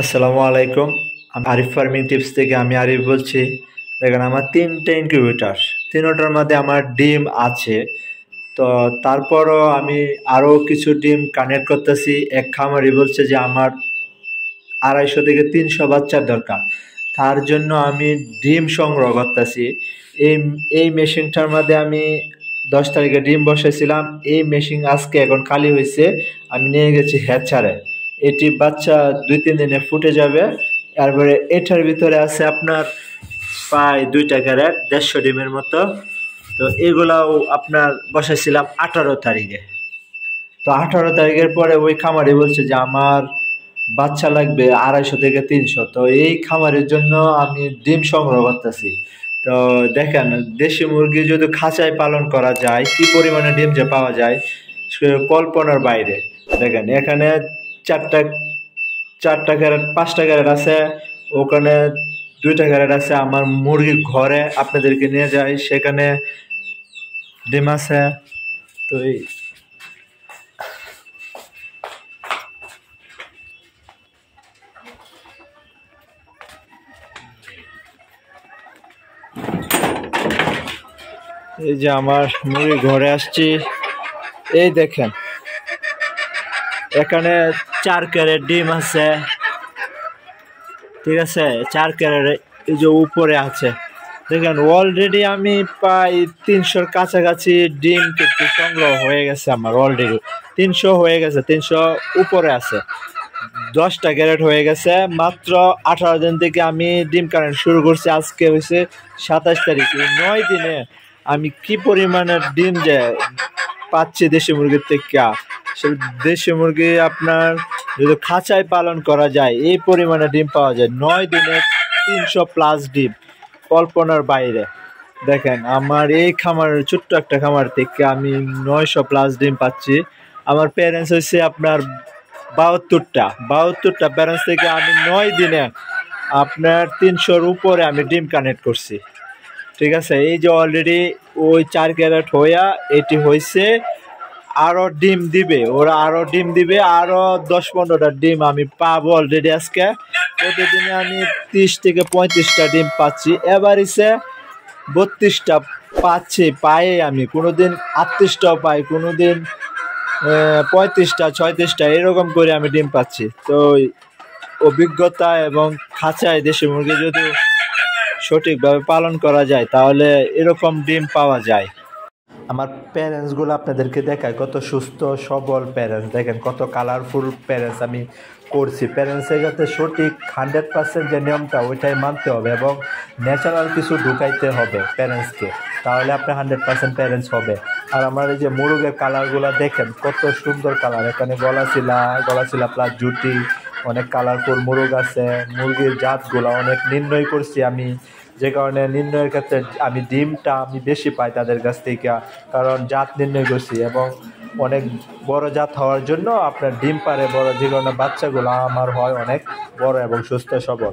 আসসালামু আলাইকুম। আমি আরিফ ফার্মিং টিপস থেকে আমি আরিফ বলছি। দেখেন আমার ৩টে ইনকিউবেটর, ৩টার মধ্যে আমার ডিম আছে। তো তারপরও আমি আরও কিছু ডিম কানেক্ট করতেছি। এক খামারি বলছে যে আমার ২৫০ থেকে ৩০০ বাচ্চার দরকার। তার জন্য আমি ডিম সংগ্রহ করতেছি। এই এই মেশিনটার মধ্যে আমি ১০ তারিখে ডিম বসাইছিলাম। এই মেশিন আজকে এখন খালি হয়েছে, আমি নিয়ে গেছি হ্যাচারে। এটি বাচ্চা ২-৩ দিনে ফুটে যাবে। তারপরে এটার ভিতরে আছে আপনার প্রায় ২টা ক্যারেট ১৫০ ডিমের মতো। তো এগুলাও আপনার বসাইছিলাম ১৮ তারিখে। তো ১৮ তারিখের পরে ওই খামারি বলছে যে আমার বাচ্চা লাগবে ২৫০ থেকে ৩০০। তো এই খামারের জন্য আমি ডিম সংগ্রহ করতেছি। তো দেখেন, দেশি মুরগি যদি খাঁচায় পালন করা যায় কি পরিমাণে ডিম যে পাওয়া যায় সে কল্পনার বাইরে। দেখেন এখানে চারটা চারটা ক্যারেট ৫টা ক্যারেট আছে, ওখানে ২টা ক্যারেট আছে। আমার মুরগির ঘরে আপনাদেরকে নিয়ে যাই, সেখানে ডিম আছে। তো এই যে আমার মুরগির ঘরে আসছি, এই দেখেন এখানে ৪ ক্যারেট ডিম আছে। ঠিক আছে, ৪ ক্যারেট এই যে উপরে আছে। দেখেন অলরেডি আমি প্রায় ৩০০-র কাছাকাছি ডিম কিন্তু সংগ্রহ হয়ে গেছে আমার। অলরেডি ৩০০ হয়ে গেছে, ৩০০ উপরে আছে। ১০টা ক্যারেট হয়ে গেছে মাত্র ১৮ দিন থেকে আমি ডিম কানেক্ট শুরু করছি। আজকে হয়েছে ২৭ তারিখ। ৯ দিনে আমি কি পরিমাণের ডিম যে পাচ্ছি দেশি মুরগির থেকে। সে দেশি মুরগি আপনার যদি খাঁচায় পালন করা যায় এই পরিমাণে ডিম পাওয়া যায়। ৯ দিনে ৩০০+ ডিম, কল্পনার বাইরে। দেখেন আমার এই খামারের ছোট্ট একটা খামার থেকে আমি ৯০০+ ডিম পাচ্ছি। আমার প্যারেন্টস হচ্ছে আপনার ৭২টা প্যারেন্টস থেকে আমি ৯ দিনে আপনার ৩০০-র উপরে আমি ডিম কানেক্ট করছি। ঠিক আছে, এই যে অলরেডি ওই ৪ ক্যারেট হইয়া এটি হয়েছে। আরও ডিম দিবে, ওরা আরও ডিম দিবে, আরও ১০-১৫টা ডিম আমি পাবো অলরেডি আজকে। প্রতিদিনে আমি ৩০ থেকে ৩৫টা ডিম পাচ্ছি। এভারেজে ৩২টা পাই আমি। কোনোদিন ৩৮টাও পাই, কোনোদিন ৩৫টা ৩৬টা এরকম করে আমি ডিম পাচ্ছি। তো অভিজ্ঞতা এবং খাঁচায় দেশি মুরগি যদি সঠিকভাবে পালন করা যায় তাহলে এরকম ডিম পাওয়া যায়। আমার প্যারেন্টসগুলো আপনাদেরকে দেখায়, কত সুস্থ সবল প্যারেন্টস। দেখেন কত কালারফুল প্যারেন্টস আমি করছি। প্যারেন্টসের কাছে সঠিক 100% যে নিয়মটা ওইটাই মানতে হবে এবং ন্যাচারাল কিছু ঢুকাইতে হবে প্যারেন্টসকে, তাহলে আপনার 100% প্যারেন্টস হবে। আর আমার এই যে মুরগের কালারগুলো দেখেন কত সুন্দর কালার। এখানে গলাশিলা প্লাস জুটি, অনেক কালারফুল মুরগ আছে। মুরগির জাতগুলো অনেক নির্ণয় করছি আমি, যে কারণে নির্ণয়ের ক্ষেত্রে আমি ডিমটা আমি বেশি পাই তাদের কাছ থেকে, কারণ জাত নির্ণয় করছি। এবং অনেক বড় জাত হওয়ার জন্য আপনার ডিম পারে বড়, যে কারণে বাচ্চাগুলো আমার হয় অনেক বড় এবং সুস্থ সবল।